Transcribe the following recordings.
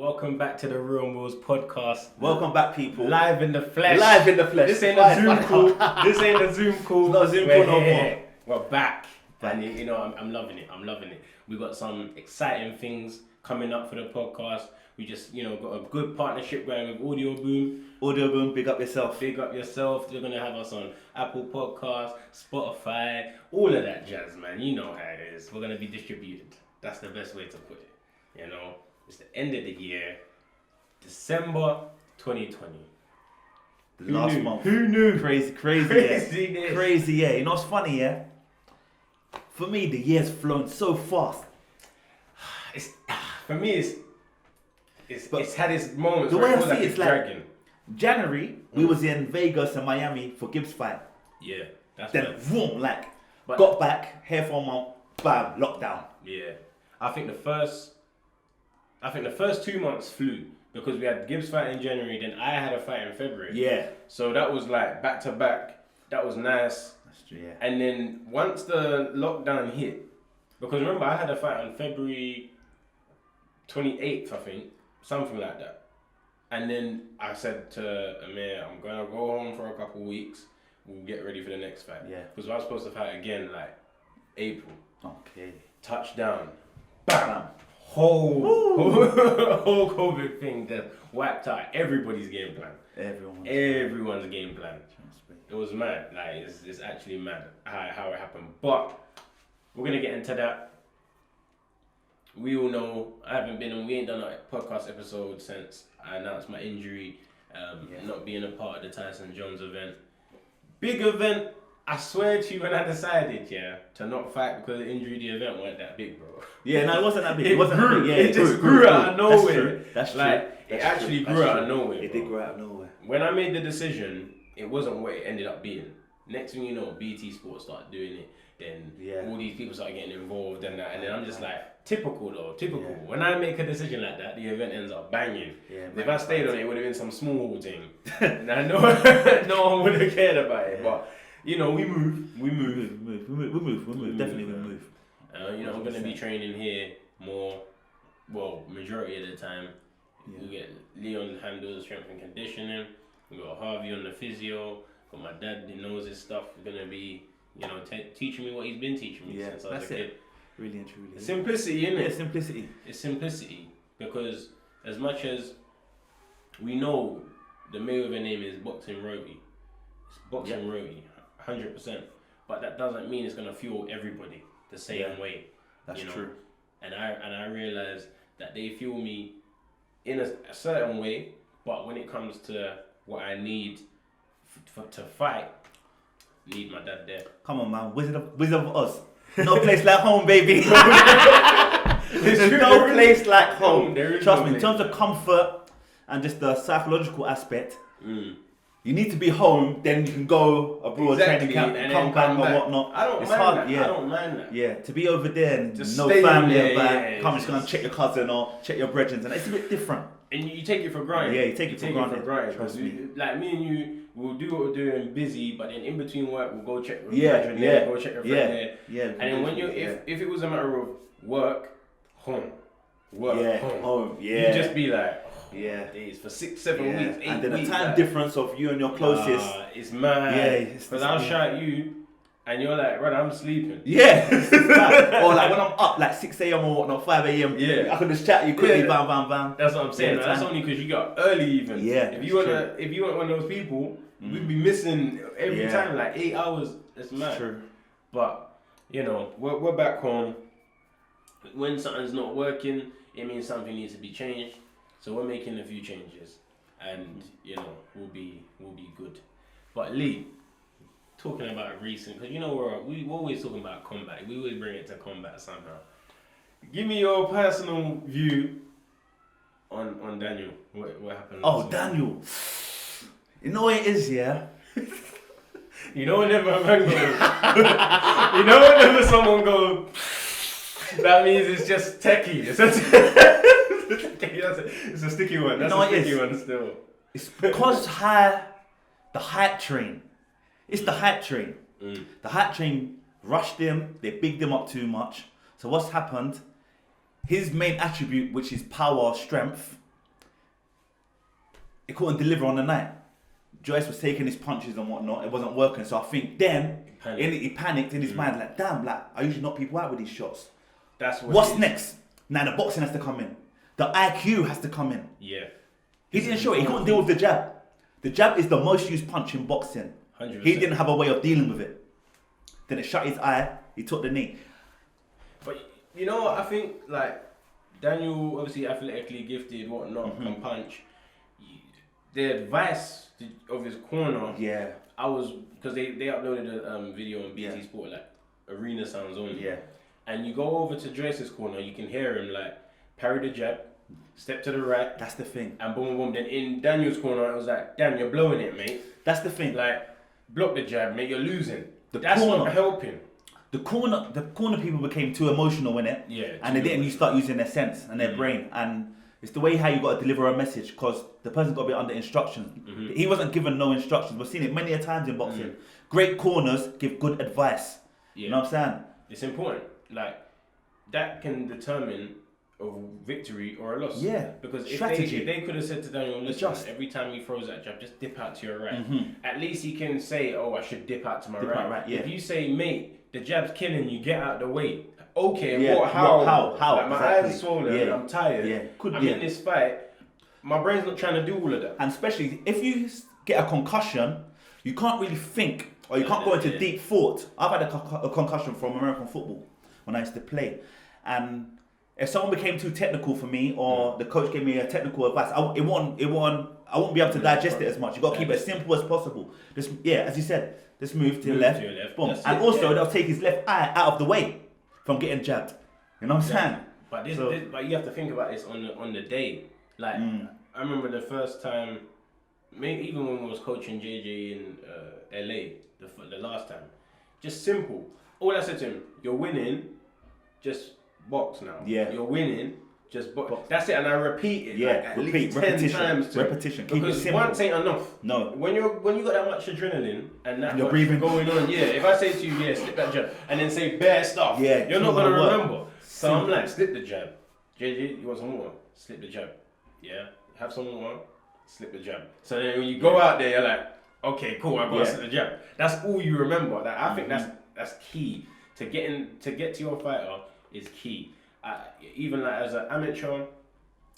Welcome back to the WILLS podcast. Welcome back, people. Live in the flesh. Live in the flesh. This ain't a Zoom call. This ain't a Zoom call. It's not a Zoom call no more. We're back. And you know, I'm loving it. I'm loving it. We got some exciting things coming up for the podcast. We just, got a good partnership going with Audio Boom. Audio Boom, big up yourself. Big up yourself. They're going to have us on Apple Podcasts, Spotify, all of that jazz, man. You know how it is. We're going to be distributed. That's the best way to put it. It's the end of the year, December 2020. The last month. Who knew? Crazy, Craziness. Crazy, yeah. You know what's funny, yeah? For me, the year's flown so fast. For me, it's had its moments The where way it I feels see like it's it's like dragging. January, we was in Vegas and Miami for Gibbs fight. Yeah, that's Then, right. boom, But- got back, hair for a month, bam, lockdown. Yeah, I think the first 2 months flew because we had Gibbs fight in January, then I had a fight in February. Yeah. So that was like back to back. That was nice. That's true, yeah. And then once the lockdown hit, because remember I had a fight on February 28th, I think, something like that. And then I said to Amir, I'm gonna go home for a couple weeks. We'll get ready for the next fight. Yeah. Because I was supposed to fight again like April. Okay. Touchdown. Bam. Bam. Whole COVID thing that wiped out everybody's game plan. Everyone's game plan. It was mad. Like it's actually mad how it happened. But we're gonna get into that. We all know we ain't done a podcast episode since I announced my injury, not being a part of the Tyson Jones event. Big event. I swear to you, when I decided, to not fight because of the injury, the event weren't that big, bro. Yeah, no, it wasn't that big. It wasn't grew. that big. Yeah, It just grew out of nowhere. That's true. Like, it actually grew out of nowhere. It did grow out of nowhere. When I made the decision, it wasn't what it ended up being. Next thing you know, BT Sports started doing it. Then all these people started getting involved and that. And then I'm just like, typical. Yeah. When I make a decision like that, the event ends up banging. Yeah, if I stayed on it, it would have been some small thing. And I know no one would have cared about it. But, we move. We move. Definitely we move. I'm going to be training here more, majority of the time. Yeah. We get Leon handles strength and conditioning. We got Harvey on the physio. Got my dad that knows his stuff. We're going to be, teaching me what he's been teaching me since I was a kid. Really and truly. Simplicity, innit? Yeah, simplicity. It's simplicity. Because as much as we know the Mayweather name is boxing royalty, it's boxing royalty, 100%. But that doesn't mean it's gonna fuel everybody the same way. That's true. And I realize that they fuel me in a certain way, but when it comes to what I need to fight, need my dad there. Come on, man, Wizard of Oz. No place like home, baby. There's no place like home. Trust me, in terms of comfort and just the psychological aspect. You need to be home, then you can go abroad, training camp, and come back or whatnot. I don't mind that. Yeah, to be over there and just no family back, come just gonna check your cousin or check your brethren, and it's a bit different. And you take it for granted. Yeah, you take it for granted. Trust me. Like me and you, we'll do what we're doing busy, but then in between work, we'll go check your brethren there, go check your friend there. Yeah. And then when if it was a matter of work, home, home, you just be like. Days for 6, 7 weeks, 8 weeks. And then the time difference of you and your closest. It's mad. Yeah, because I'll shout you, and you're like, brother, I'm sleeping. Yeah. Or like when I'm up, like 6 a.m. or whatnot, 5 a.m. Yeah. I can just chat you quickly, bam. That's what I'm saying. That's only because you got early even. Yeah. If you weren't one of those people, we'd be missing every time, like 8 hours. It's mad. True. But we're back home. When something's not working, it means something needs to be changed. So we're making a few changes, and we'll be good. But Lee, talking about recent, because we're always talking about combat. We always bring it to combat somehow. Give me your personal view on Daniel. What happened? Oh, Daniel. You know what it is, yeah. Whenever a man goes, whenever someone goes, that means it's just techie. It's a sticky one. That's a sticky one still. It's because the hype train. It's the hype train. The hype train rushed him. They bigged him up too much. So what's happened? His main attribute, which is power, strength, he couldn't deliver on the night. Joyce was taking his punches and whatnot. It wasn't working. So I think then he panicked in his mind, like, damn, like I usually knock people out with these shots. That's what's next. Now the boxing has to come in. The IQ has to come in. Yeah. He didn't show it. He couldn't deal with the jab. The jab is the most used punch in boxing. 100%. He didn't have a way of dealing with it. Then it shut his eye. He took the knee. But you know what? I think like Daniel, obviously athletically gifted, whatnot, can punch. The advice of his corner. Yeah. I was because they uploaded a video on BT Sport, like arena sounds only. Yeah. And you go over to Joyce's corner, you can hear him like parry the jab, step to the right. That's the thing. And boom, boom. Then in Daniel's corner, it was like, damn, you're blowing it, mate. That's the thing. Like, block the jab, mate. You're losing. That's not helping. The corner people became too emotional in it. Yeah. And they didn't start using their sense and their brain. And it's the way how you got to deliver a message, because the person's got to be under instructions. He wasn't given no instructions. We've seen it many a times in boxing. Great corners give good advice. Yeah. You know what I'm saying? It's important. Like, that can determine a victory or a loss. Yeah. Because if strategy. they could have said to Daniel, listen, every time he throws that jab, just dip out to your right. At least he can say, oh, I should dip out to my right. Yeah. If you say, mate, the jab's killing you, get out of the way. Okay, how? Like, my exactly. eyes are swollen, I'm tired. Yeah. I'm in this fight. My brain's not trying to do all of that. And especially if you get a concussion, you can't really think, or you can't go into deep thought. I've had a concussion from American football when I used to play, and if someone became too technical for me, or the coach gave me a technical advice, I won't be able to digest it as much. You got to keep it as simple as possible. Just as you said, just move to your left, boom, and also they'll take his left eye out of the way from getting jabbed. You know what I'm saying? But but you have to think about this on the day. Like I remember the first time, maybe even when we was coaching JJ in LA the last time, just simple. All I said to him, you're winning, just box now. Yeah. You're winning, just box. That's it, and I repeat it. Yeah, like, at least 10 times. Repetition. Keep because it simple. once ain't enough. No. When you got that much adrenaline and that you're much breathing going on, if I say to you, slip that jab, and then say bare stuff, you're not gonna remember. So I'm like, slip the jab. JJ, you want some water? Slip the jab. Yeah. Have some water. Slip the jab. So then when you go out there, you're like, okay, cool, I gotta slip the jab. That's all you remember. That I think that's key to get to your fighter is key. Even like as an amateur,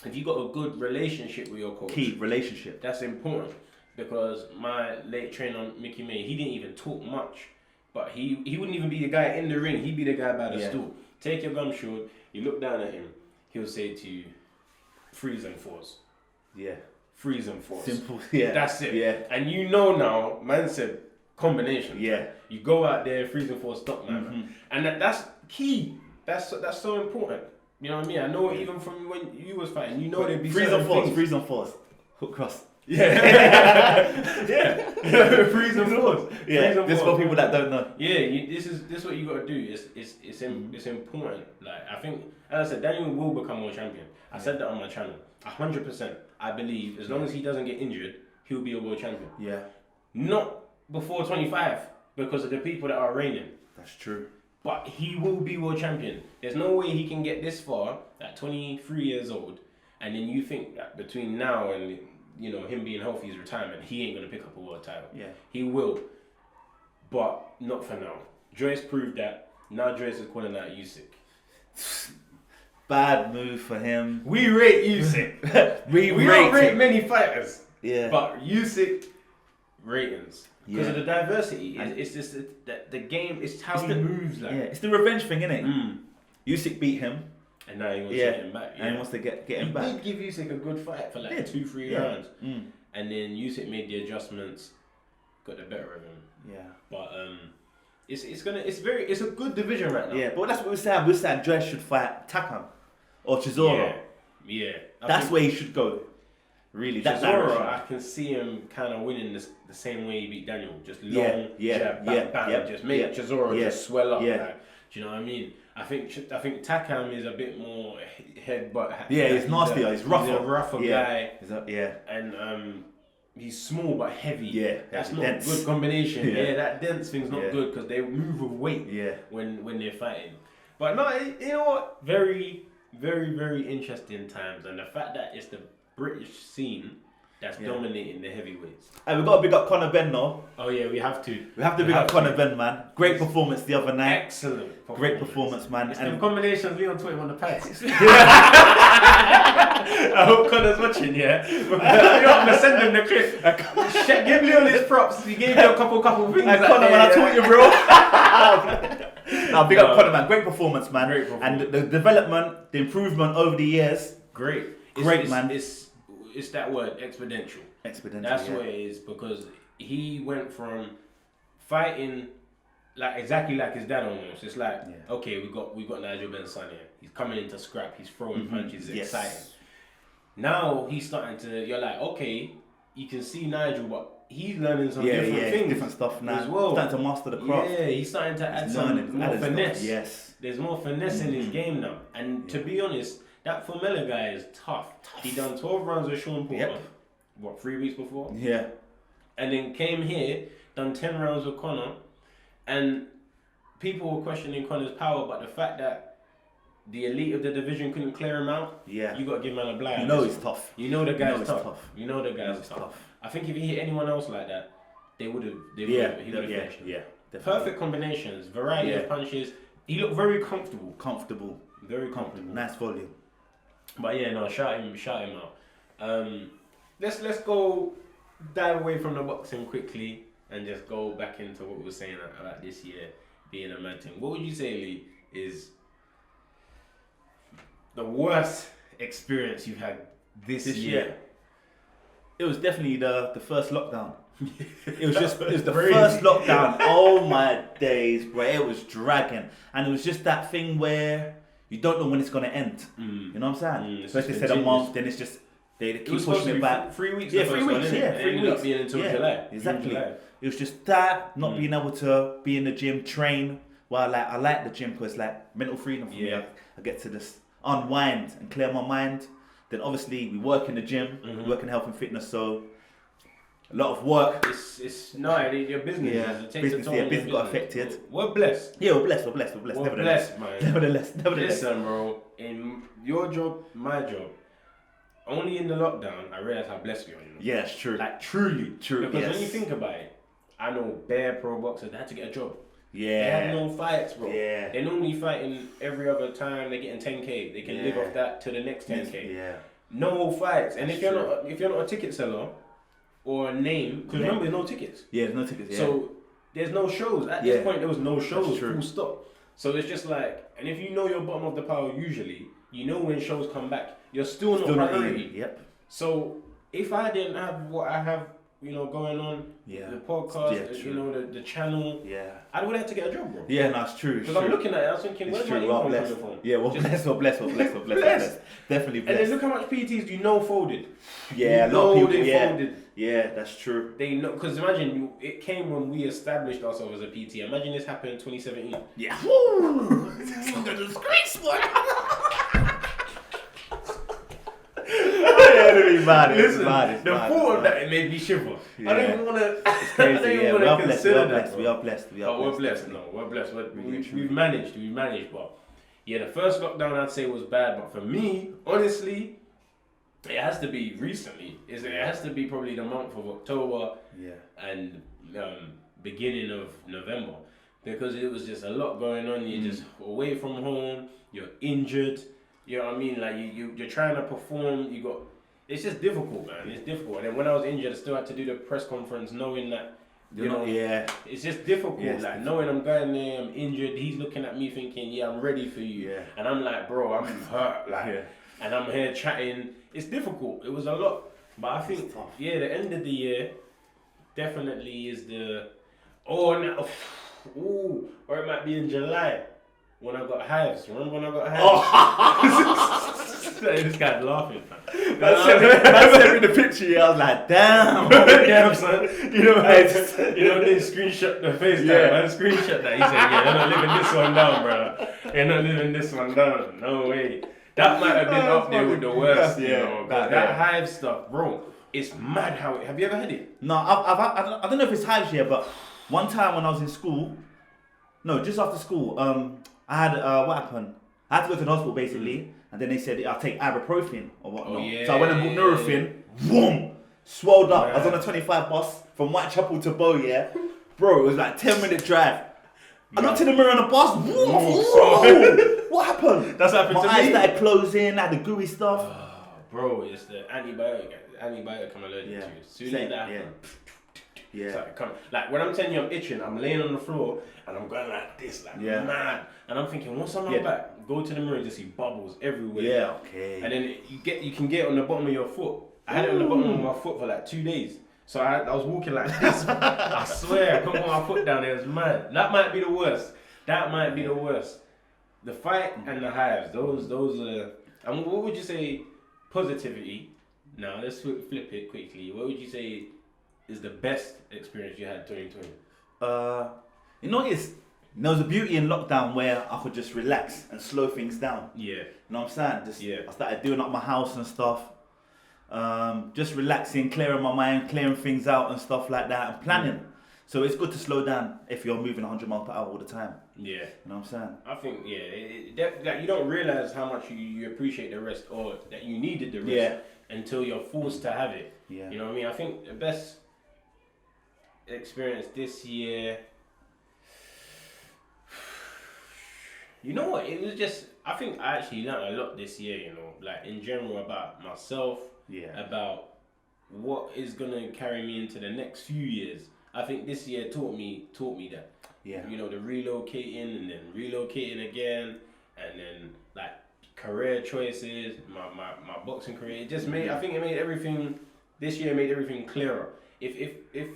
if you got a good relationship with your coach, key relationship. That's important, because my late trainer Mickey May, he didn't even talk much, but he wouldn't even be the guy in the ring. He'd be the guy by the stool. Take your gum shield. You look down at him. He'll say to you, freeze and force. Yeah. Freeze and force. Simple. Yeah. That's it. Yeah. And you know now, man said combination. Yeah. You go out there, freeze and force, stop, man. And that's key. That's so important. You know what I mean? I know even from when you was fighting, you know there'd be freeze certain things. Freeze and force. Hook cross. Yeah. Yeah. Freeze and force. Yeah. This is for people that don't know. Yeah. This is what you got to do. It's important. Like, I think, as I said, Daniel will become world champion. I said that on my channel. 100%. I believe as long as he doesn't get injured, he'll be a world champion. Yeah. Not before 25 because of the people that are reigning. That's true. But he will be world champion. There's no way he can get this far at 23 years old, and then you think that between now and him being healthy, his retirement, he ain't gonna pick up a world title. Yeah. He will, but not for now. Joyce proved that. Now Joyce is calling out Usyk. Bad move for him. We rate Usyk. we don't rate many fighters. Yeah. But Usyk ratings. Because of the diversity. It's just the game, it's how he moves. Like. Yeah, it's the revenge thing, innit? Usyk beat him. And now he wants to get him back. And he wants to get him back. He did give Usyk a good fight for like 2-3 rounds. And then Usyk made the adjustments, got the better of him. Yeah. But it's a good division right now. Yeah, but that's what we're saying. We're saying Joyce should fight Takam or Chisora. Yeah. That's where he should go. Really, that's Chisora, I can see him kind of winning the same way he beat Daniel. Just long jab, bang, just make Chisora just swell up. Yeah. Like, do you know what I mean? I think Takam is a bit more headbutt. Yeah, he's nastier. He's rougher. He's a rougher guy. And he's small but heavy. Yeah, that's not dense. a good combination. Yeah, that dense thing's not good because they move with weight. Yeah. When they're fighting. But no, you know what? Very, very, very interesting times, and the fact that it's the British scene that's dominating the heavyweights. And we got to big up Conor Benn though. Oh yeah, we have to. We have to big up Conor Benn, man. Great performance the other night. Excellent. Great performance, man. It's and the combinations Leon taught him on the pads. I hope Connor's watching, yeah. I'm gonna send him the clip. Give Leon his props. He gave you a couple things. Like Conor, when I taught you, bro. Now, big up Conor, man. Great performance, man. Great performance. And the development, the improvement over the years. Great, Man. It's that word, exponential. That's what it is, because he went from fighting like exactly like his dad almost. It's like, okay, we got Nigel Benn's son here. He's coming into scrap. He's throwing punches. It's exciting. Now he's starting to. You're like, okay, you can see Nigel, but he's learning some different things, different stuff now as well. Starting to master the craft. Yeah, he's starting to add some more finesse. Stuff. Yes, there's more finesse in his game now. And to be honest, that Formella guy is tough. He done 12 rounds with Sean Porter. What, 3 weeks before? Yeah. And then came here, done 10 rounds with Conor, and people were questioning Conor's power, but the fact that the elite of the division couldn't clear him out, you got to give him a blind. You know he's tough. You know the guy's tough. You know the guy's tough. I think if he hit anyone else like that, he would have finished him. Yeah. Perfect combinations, variety of punches. He looked very comfortable. Very comfortable. Nice volume. But yeah, no, shout him out. Let's go dive away from the boxing quickly and just go back into what we were saying about this year being a mad thing. What would you say, Lee, is the worst experience you've had this year? It was definitely the first lockdown. It was the first lockdown. Oh my days, bro. It was dragging. And it was just that thing where you don't know when it's going to end. You know what I'm saying? First they said a month, then it's just, they keep pushing it back. 3 weeks. Yeah, 3 weeks. Yeah, 3 weeks. Being until July. Exactly. July. It was just that, not being able to be in the gym, train. Well, I like the gym because it's like mental freedom for me. I get to just unwind and clear my mind. Then obviously we work in the gym, we work in health and fitness, so a lot of work. It's your business. Yeah, it takes business got affected. We're blessed. Yeah, we're blessed. We're blessed, man. Nevertheless. Listen, bro. In your job, my job, only in the lockdown I realized how blessed we are. You know? Yeah, it's true. Like truly. True. Because when you think about it, I know bare pro boxers they had to get a job. Yeah. They had no fights, bro. Yeah. They're normally fighting every other time. They're getting 10K. They can live off that to the next 10K. Yeah. No fights. And if you're not a ticket seller or a name, because remember there's no tickets. Yeah, there's no tickets. Yeah. So there's no shows. At this point there was no shows. Full stop. So it's just like, and if you know your bottom of the pile usually, you know when shows come back, you're still not priority. Yep. So if I didn't have what I have, going on, the podcast, the channel, I would have to get a job, bro. Yeah, that's true. Because I'm looking at it, I was thinking, where's my income coming from? Yeah, we're blessed. Definitely blessed. And then look how much PTs do you know folded. Yeah, a lot of people folded. Yeah, that's true. They know, because imagine, it came when we established ourselves as a PT. Imagine this happened in 2017. Yeah. Woo! The disgrace, boy. Listen, the thought of that, it made me shiver. Yeah. I don't even want to. It's crazy. We are blessed. We're blessed. No, we're blessed. We've managed. But yeah, the first lockdown I'd say was bad. But for me, honestly, it has to be recently. It has to be probably the month of October. And beginning of November, because it was just a lot going on. You're just away from home. You're injured. You know what I mean? Like you're trying to perform. It's just difficult, man. It's difficult. And then when I was injured, I still had to do the press conference, knowing that it's just difficult. Like knowing I'm going there, I'm injured. He's looking at me thinking, I'm ready for you. Yeah. And I'm like, bro, I'm hurt. And I'm here chatting. It's difficult. It was a lot, but I think the end of the year definitely is or it might be in July. When I got hives, remember when I got hives? This guy's laughing, man. I sent me the picture, I was like, damn, son. You know, they screenshot the FaceTime, man. Screenshot that. He said, you're not living this one down, bro. You're not living this one down. No way. That might have been up there with the worst, that hive stuff, bro. It's mad how have you ever had it? No, I don't know if it's hives here, but one time when I was in school, just after school, I had, what happened? I had to go to the hospital basically, and then they said I'll take ibuprofen or whatnot. So I went and bought Nurofen, boom! Swelled up. I was on a 25 bus from Whitechapel to Bow, yeah. Bro, it was like 10-minute drive. I looked in the mirror on the bus. Whoa. What happened? That's happened to me. My eyes started closing, I had the gooey stuff. Bro, it's the antibiotic I'm allergic to. As soon as that happens. Yeah. Like when I'm telling you I'm itching, I'm laying on the floor and I'm going like this, like mad. And I'm thinking, what's on my back? Go to the mirror and just see bubbles everywhere. Yeah, okay. And then you can get it on the bottom of your foot. I had it on the bottom of my foot for like 2 days. So I was walking like this. I swear, I couldn't put my foot down. It was mad. That might be the worst. The fight and the hives. Those are. And what would you say? Positivity. Now let's flip it quickly. What would you say is the best experience you had 2020? You know, there was a beauty in lockdown where I could just relax and slow things down. Yeah. You know what I'm saying? I started doing up my house and stuff. Just relaxing, clearing my mind, clearing things out and stuff like that, and planning. So it's good to slow down if you're moving 100 miles per hour all the time. Yeah. You know what I'm saying? I think, that you don't realize how much you appreciate the rest, or that you needed the rest until you're forced to have it. Yeah. You know what I mean? I think the best experience this year, you know what? It was just, I think I actually learned a lot this year, you know, like in general about myself, about what is going to carry me into the next few years. I think this year taught me that. Yeah. You know, the relocating and then relocating again, and then like career choices, my boxing career. It just made, I think it made everything, this year made everything clearer. If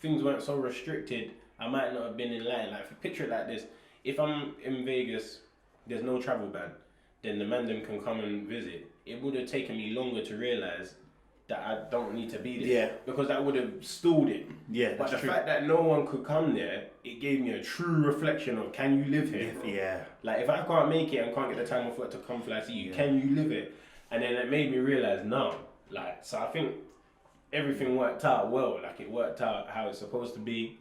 things weren't so restricted, I might not have been in line. Like, if you picture it like this, if I'm in Vegas, there's no travel ban, then the man them can come and visit. It would have taken me longer to realise that I don't need to be there. Yeah. Because that would have stalled it. Yeah, but the fact that no one could come there, it gave me a true reflection of, can you live here? Yeah. Like, if I can't make it and can't get the time off work to come fly see you, can you live it? And then it made me realise, no. Like, so I think everything worked out well. Like, it worked out how it's supposed to be.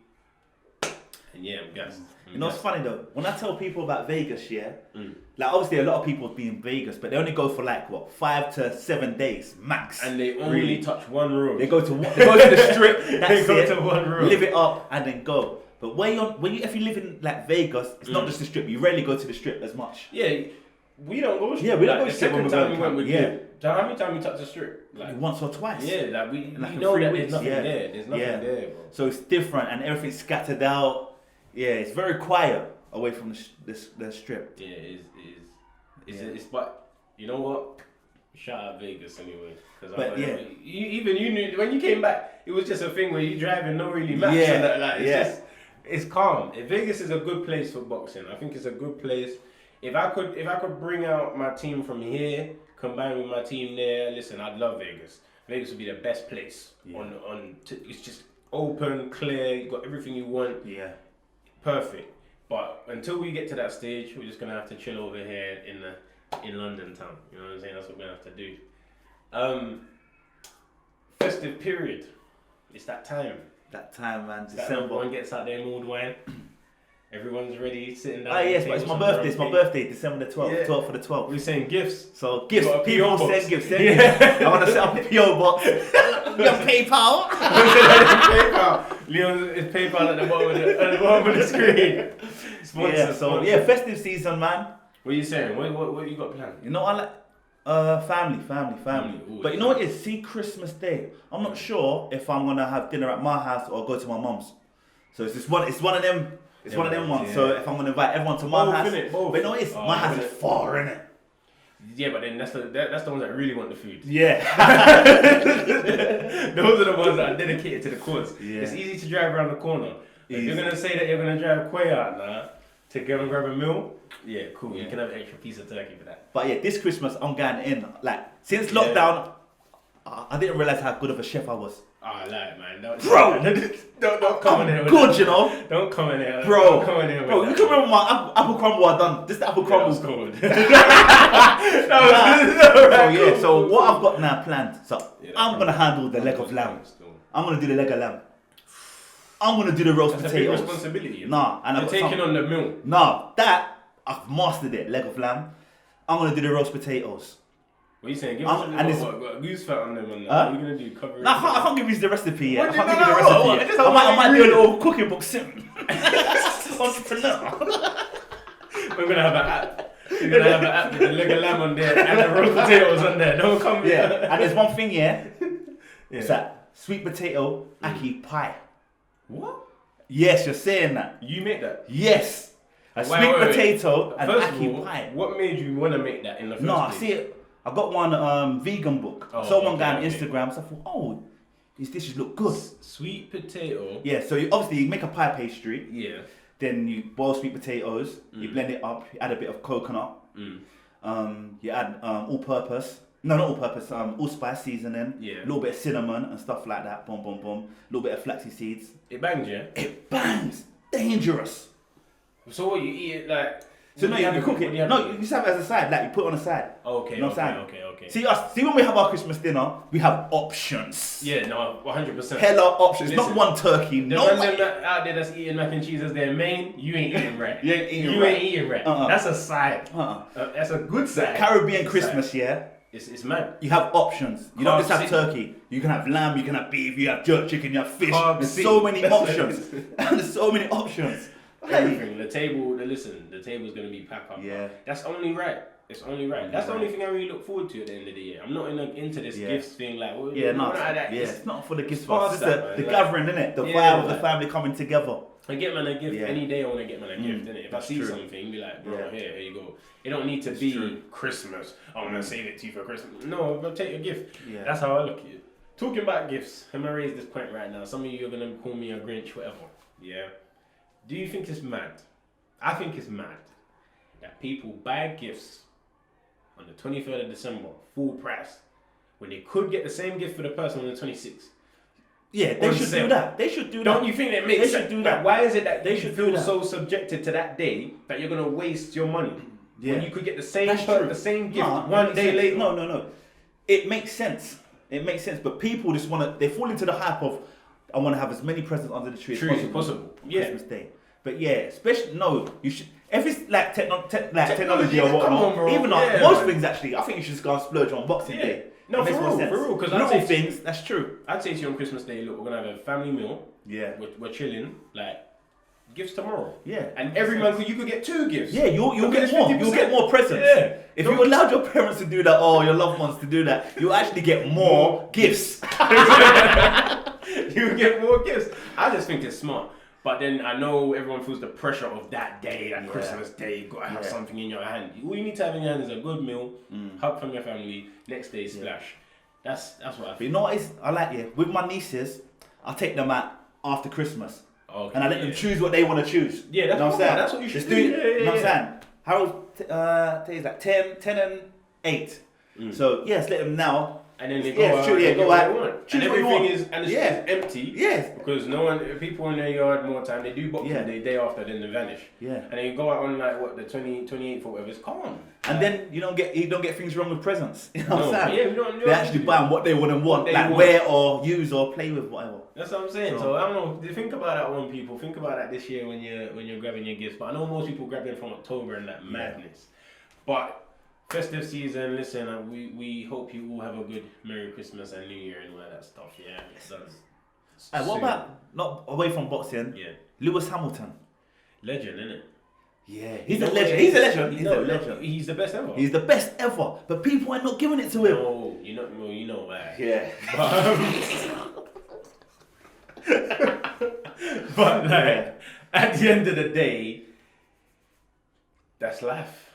And yeah, I'm gassed. You know, it's funny though, when I tell people about Vegas, like obviously a lot of people have been in Vegas, but they only go for like, 5 to 7 days max. And they only touch one room. They go to the strip, they go to one room. Live it up and then go. But if you live in like Vegas, it's not just the strip. You rarely go to the strip as much. Yeah, we don't go strip. Yeah, we don't go the strip. Second time we went with you. How many times we touched the strip? Like once or twice. Yeah, like we know that there's nothing there. There's nothing there, bro. So it's different and everything's scattered out. Yeah, it's very quiet away from the strip. Yeah, it's but you know what? Shout out Vegas anyway. But even you knew when you came back, it was just a thing where you driving no really maps and that. Like, it's calm. Vegas is a good place for boxing. I think it's a good place. If I could bring out my team from here, combine with my team there, listen, I'd love Vegas. Vegas would be the best place. It's just open, clear. You got everything you want. Yeah. Perfect. But until we get to that stage, we're just gonna have to chill over here in London town. You know what I'm saying? That's what we're gonna have to do. Festive period. It's that time. That time, man. December. Everyone gets out their mulled wine. Everyone's ready, sitting down. Oh yes, but it's my birthday. It's my birthday, December the 12th. 12th for the 12th. We're saying gifts. So gifts. People send gifts. Gifts. I want to set up a PO box. Your PayPal. PayPal. Leon is PayPal at the bottom of the screen. Sponsor. Festive season, man. What are you saying? What you got planned? You know, I like family. Ooh, but you know what it is? See, Christmas Day. I'm not sure if I'm gonna have dinner at my house or go to my mum's. So it's one of them. It's one of them ones. Yeah. So if I'm gonna invite everyone to my house, but you know what it is? My house is far, innit? Yeah, but then that's the ones that really want the food. Yeah. Those are the ones that are dedicated to the cause. Yeah. It's easy to drive around the corner. If you're gonna say that you're gonna drive Quay out now to go and grab a meal, yeah, cool. Yeah. You can have an extra piece of turkey for that. But yeah, this Christmas I'm going in. Like since lockdown, I didn't realize how good of a chef I was. I lie, man. Don't come in here. Good, you know. Don't come in here, bro. Don't come in here. Bro, you can remember my apple crumble I done. This apple crumble's good. So what I've got now planned. So I'm gonna handle the leg of lamb. I'm gonna do the leg of lamb. I'm gonna do the roast potatoes. That's a big responsibility. Nah, and you're taking on the meal. Nah, that I've mastered it. Leg of lamb. I'm gonna do the roast potatoes. What are you saying? Give us what goose fat on them and what are you going to do? Cover it? No, I can't give you the recipe yet. What, I can't no, give you the no, recipe no, yet. I might do a little cooking book soon. Entrepreneur. We're going to have an app. We're going to have an app with the leg of lamb on there and the roast potatoes on there. Don't come here. Yeah, and there's one thing, it's that sweet potato ackee pie. What? Yes, you're saying that. You make that? Yes. A sweet potato and ackee pie. What made you want to make that in the first place? No, I see it. I got one vegan book. I saw one guy on Instagram, so I thought, oh, these dishes look good. Sweet potato. Yeah, so you make a pie pastry. Yeah. Then you boil sweet potatoes. You blend it up. You add a bit of coconut. You add all-purpose. No, not all-purpose. Allspice seasoning. Yeah. A little bit of cinnamon and stuff like that. Boom, boom, boom. A little bit of flaxseed seeds. It bangs, yeah. It bangs. Dangerous. So what, you eat it like? So no, you cook it. No, you just have it as a side, like you put it on the side. Okay, you know what I'm saying? Okay. See when we have our Christmas dinner, we have options. Yeah, no, 100%. Hella options. Listen, not one turkey. The no man out there that's eating mac and cheese as their main, you ain't eating right. You ain't eating right. That's a side. That's a good side. Caribbean Christmas, yeah. It's mad. You have options. You don't just have turkey. You can have lamb, you can have beef, you have jerk chicken, you have fish. There's so many options. There's so many options. Everything. The table's gonna be packed up. Yeah. That's only right. It's only right. That's the only thing I really look forward to at the end of the year. I'm not into this gifts thing like. Well, it's not for the gifts. It's the gathering, innit? The vibe of the family coming together. I get man a gift any day. I want to get man a gift, innit? If I see something, be like, bro, here you go. It don't need to be Christmas. I'm gonna save it to you for Christmas. No, but take your gift. Yeah. That's how I look at it. Talking about gifts, I'm gonna raise this point right now. Some of you are gonna call me a Grinch, whatever. Yeah. Do you think it's mad? I think it's mad that people buy gifts on the 23rd of December, full price, when they could get the same gift for the person on the 26th. Yeah, they should do that. They should do that. Don't you think that makes sense? They should do that. Why is it that they should feel so subjected to that day that you're going to waste your money? Yeah. When you could get the same gift one day later. No. It makes sense. But people just they fall into the hype of, I want to have as many presents under the tree as possible. Yeah. Christmas Day. But yeah, especially, you should, if it's like technology or whatnot, most things actually, I think you should just go and splurge on Boxing Day. No, for real. Because little things, that's true. I'd say to you on Christmas Day, look, we're going to have a family meal. Yeah. We're chilling, gifts tomorrow. Yeah. And every month you could get 2 gifts. Yeah, you'll get more. 50%. You'll get more presents. Yeah. If you allowed your parents to do that, or your loved ones to do that, you'll actually get more gifts. You get more gifts. I just think it's smart. But then I know everyone feels the pressure of that day, Christmas Day. You gotta have something in your hand. All you need to have in your hand is a good meal, hug from your family. Next day, splash. That's what I think. But you know what is? I like with my nieces, I take them out after Christmas, and I let them choose what they want to choose. Yeah, that's what I'm saying. That's what you should do. You know what I'm saying? Harold, today's like 10 and 8. So yes, let them now. And then they go out. Choose and what you want. It's empty. Yes. Because people in their yard more time. They do Boxing Day day after, then they vanish. Yeah. And then you go out on the 28th or whatever. It's calm. And then you don't get things wrong with presents. You know what I'm saying? Yeah, they actually buy them what they want, wear or use or play with, whatever. That's what I'm saying. So I don't know. Think about that one, people. Think about that this year when you're grabbing your gifts. But I know most people grab them from October and that madness. But festive season, listen, we hope you all have a good Merry Christmas and New Year and all that stuff, yeah. What about, not away from boxing, Lewis Hamilton? Legend, innit? Yeah, he's a legend. He's a legend. He's the best ever. He's the best ever, but people are not giving it to him. No, you know why. Yeah. But at the end of the day, that's life.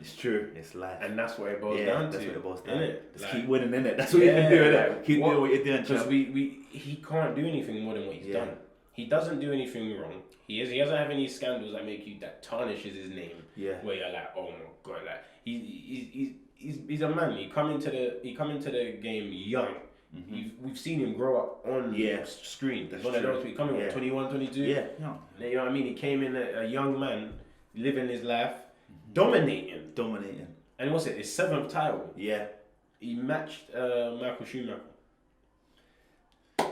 It's true. It's life. And that's what it boils down to. That's what it boils down to. Just keep winning, innit? That's what you can do, innit? Keep doing what you're doing. Because he can't do anything more than what he's done. He doesn't do anything wrong. He doesn't have any scandals that tarnishes his name. Yeah. Where you're like, oh my god, he's a man. He come into the game young. Mm-hmm. We've seen him grow up on screen. That's one of those people coming 21, 22. Yeah. You know what I mean? He came in a young man, living his life. Dominating. And what's it? His 7th title. Yeah. He matched Michael Schumacher.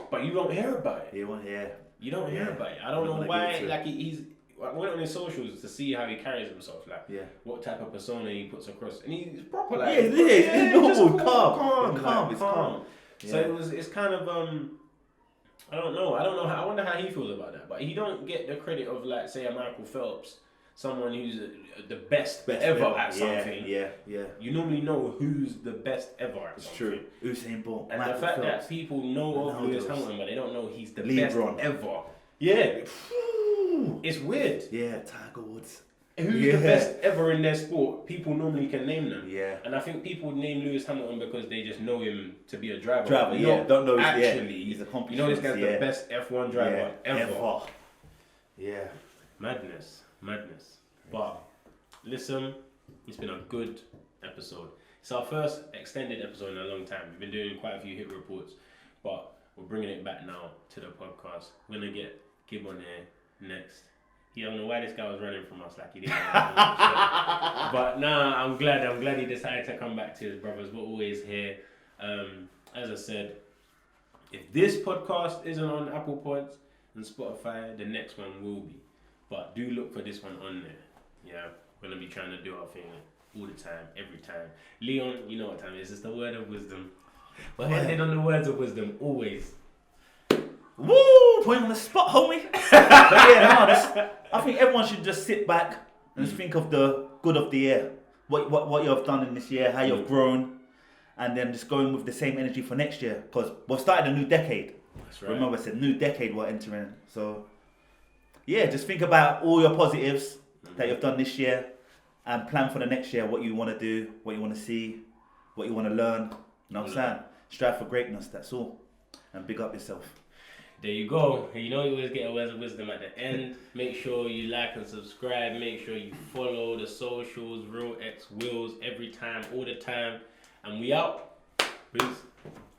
But you don't hear about it. You don't hear about it. I don't know why. He's I went on his socials to see how he carries himself, like what type of persona he puts across, and he's proper like it's normal, calm. calm. So it's kind of I don't know I wonder how he feels about that, but he don't get the credit of like say a Michael Phelps, someone who's the best ever at something. Yeah. You normally know who's the best ever at something. It's true. Usain Bolt. And Michael the fact Phelps. that people know of Lewis Hamilton, but they don't know he's the LeBron. best ever. Yeah. It's weird. Yeah, Tiger Woods. Who's the best ever in their sport? People normally can name them. Yeah. And I think people name Lewis Hamilton because they just know him to be a driver. Don't know actually. He's accomplished. You know this guy's the best F1 driver ever. Yeah. Madness. But listen, it's been a good episode. It's our first extended episode in a long time. We've been doing quite a few hit reports, but we're bringing it back now to the podcast. We're gonna get Gib on there next. I don't know why this guy was running from us like he didn't. But nah, I'm glad he decided to come back to his brothers. We're always here. As I said, if this podcast isn't on Apple Pods and Spotify, the next one will be. But do look for this one on there. Yeah, we're gonna be trying to do our thing all the time, every time. Leon, you know what time it is. It's the word of wisdom. We're ending on the words of wisdom always. Woo! Putting on the spot, homie. I think everyone should just sit back and just think of the good of the year. What you have done in this year, how you've grown, and then just going with the same energy for next year. Because we're starting a new decade. That's right. Remember, I said new decade we're entering. So, yeah, just think about all your positives that you've done this year and plan for the next year, what you want to do, what you want to see, what you want to learn. You know what I'm saying? Strive for greatness, that's all. And big up yourself. There you go. You know you always get a word of wisdom at the end. Make sure you like and subscribe. Make sure you follow the socials, Real X Wills, every time, all the time. And we out. Peace.